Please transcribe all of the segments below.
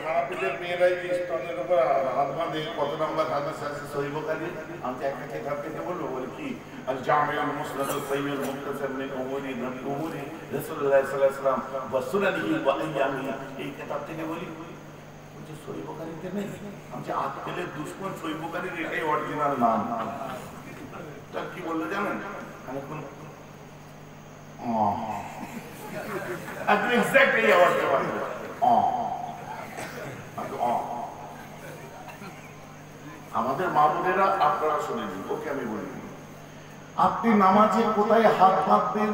হানাফিদের মেয়েরাই যে স্তনের উপর হাত বাঁধে কত নম্বর হাদিস আছে সহিহ বুখারী? আমি একটা কিতাব থেকে বলবো, বলে কি আল জামিউল মুসনাদ সাইয়্যিদ মুখতাসার মিন উমুরি রাসূলুল্লাহ সাল্লাল্লাহু আলাইহি ওয়াসাল্লাম ওয়া সুনানিহি ওয়া আইয়ামিহি, এই কিতাব থেকে বলি যে সহিহ বুখারীতে নেই। আমি যে আজকের দুশমন সহিহ বুখারীর এটাই অরিজিনাল নাম। তা কি বললো জানেন? আমি কোন আপনি এক্স্যাক্ট এই আওয়াজটা পাবেন। আমাদের মা বোনেরা আপনারা শুনে নিন, ওকে আমি বলি, আপনি নামাজে কোথায় হাত বাঁধবেন,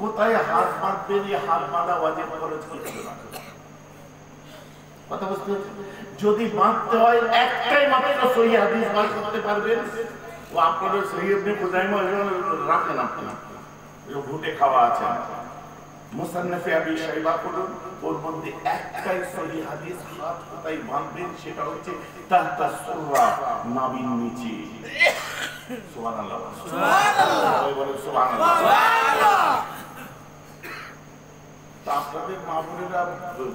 কোথায় হাত বাঁধবেন, এই হাত বাঁধা ওয়াজিব ফরজ করতে না। কথা বুঝতে হচ্ছে? যদি বাঁধতে হয় একটাই মাত্র সহিহ হাদিস বার করতে পারবেন, ও আপনাদের সহিহ ইবনে খুজাইমা রাখেন, আপনি ভুটে খাওয়া আছে মুসান্নাফে আবি শাইবা করুন, ওর মধ্যে একটাই সহিহ হাদিস হাত কোথায় বাঁধবেন সেটা হচ্ছে তাহতা সুররা, নাভির নিচে। সুবহানাল্লাহ, সুবহানাল্লাহ, বলেন সুবহানাল্লাহ, সুবহানাল্লাহ। তা আপনাদের মা বোনেরা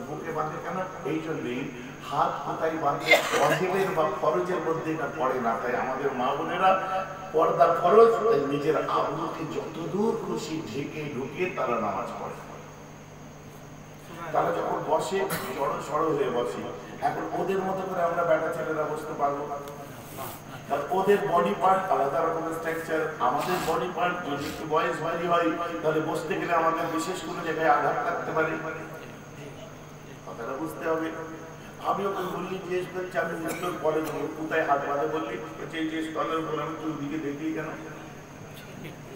বুকে বাঁধে কেন? এই জন্যই হাত কোথায় বাঁধে ওয়াজিবের বা ফরজের মধ্যে এটা পড়ে না। তাই আমাদের মা বোনেরা পর্দা ফরজ, নিজের আবরুকে যতদূর খুশি ঢেকে ঢুকিয়ে তারা নামাজ পড়ে। তারা যখন বসে জড় সড়ো হয়ে বসে। এখন ওদের মতো করে আমরা বেটা ছেলেরা বসতে পারবো না, ওদের বডি পার্ট আলাদা রকমের স্ট্রাকচার, আমাদের বডি পার্ট যদি একটু বয়স ভারী হয় তাহলে বসতে গেলে আমাদের বিশেষ কোনো জায়গায় আঘাত লাগতে পারে, কথাটা বুঝতে হবে। আমি ওকে বললি জিজ্ঞেস করছি, আমি বুঝতে পরে কোথায় হাত বাঁধে বললি, এই যে স্তলের উপর, আমি তুই দিকে দেখি কেন?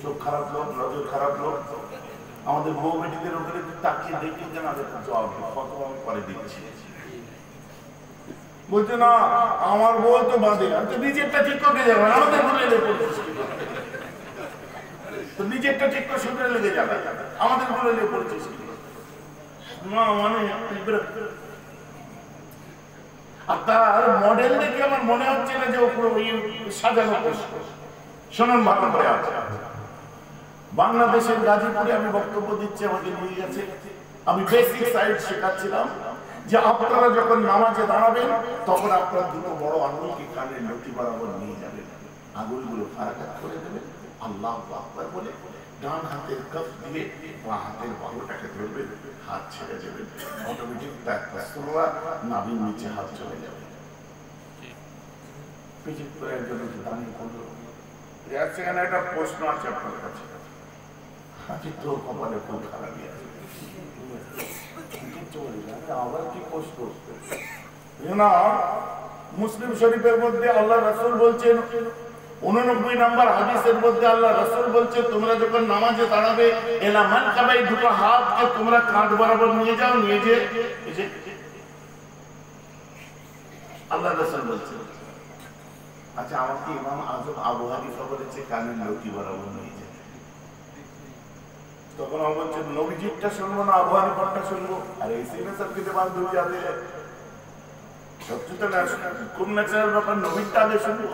চোখ খারাপ লোক, নজর খারাপ লোক, আমাদের বউ বেটিদের ওখানে তাকিয়ে দেখি কেন? জবাব কত আমি পরে দিচ্ছি। বলছে না আমার বউ তো বাঁধে, আমি তো নিজেরটা ঠিক করে যাবো, আমাদের বলে তো নিজেরটা ঠিক করে শুনে লেগে যাবে, আমাদের বলে লেগে পড়ছিস না, মানে তার মডেল দেখে আমার মনে হচ্ছে না যে ওপরে ওই সাজানো প্রশ্ন। শোনান ভালো করে আছে, বাংলাদেশের গাজীপুরে আমি বক্তব্য দিচ্ছি, আমাকে নিয়ে গেছে, আমি বেসিক সাইড শেখাচ্ছিলাম যে আপনারা যখন নামাজে দাঁড়াবেন তখন আপনার দুটো বড় আঙুলকে কানের লতি বরাবর নিয়ে যাবেন, আঙুলগুলো ফারাকাত করে দেবেন, আল্লাহু আকবার বলে ডান হাতের কাফ দিয়ে বাঁ হাতের বাহুটাকে ধরবেন, হাত ছেড়ে দেবেন, অটোমেটিক তাকবীর নাভির নিচে হাত চলে যাবে। পিছিয়ে পড়ে একজন দাঁড়িয়ে করলো, সেখানে একটা প্রশ্ন আছে আপনার কাছে, তোর কপালে খুব খারাপ আছে, আবার কি প্রশ্ন? না, মুসলিম শরীফের মধ্যে আল্লাহ রাসূল বলছেন, 89 নম্বর হাদিসের মধ্যে আল্লাহ রাসূল বলছেন, তোমরা যখন নামাজে দাঁড়াবে এলা মানকাবাই, দুটো হাতকে তোমরা কাঁধ বরাবর নিয়ে যাও, নিয়ে যে আল্লাহ রাসূল বলছেন। আচ্ছা, আমাকে ইমাম আযম আবু হানিফা বলেছে কানের লতি বরাবর নিয়ে যায়। তখন আমি বলছেন নবীজিরটা শুনবো না আবু হানিফারটা শুনবো? আর এই সিগনেচারকে দেওয়ার দুই যাবে সবচেয়ে কোন ন্যাচারাল ব্যাপার, নবীরটা আগে শুনবো।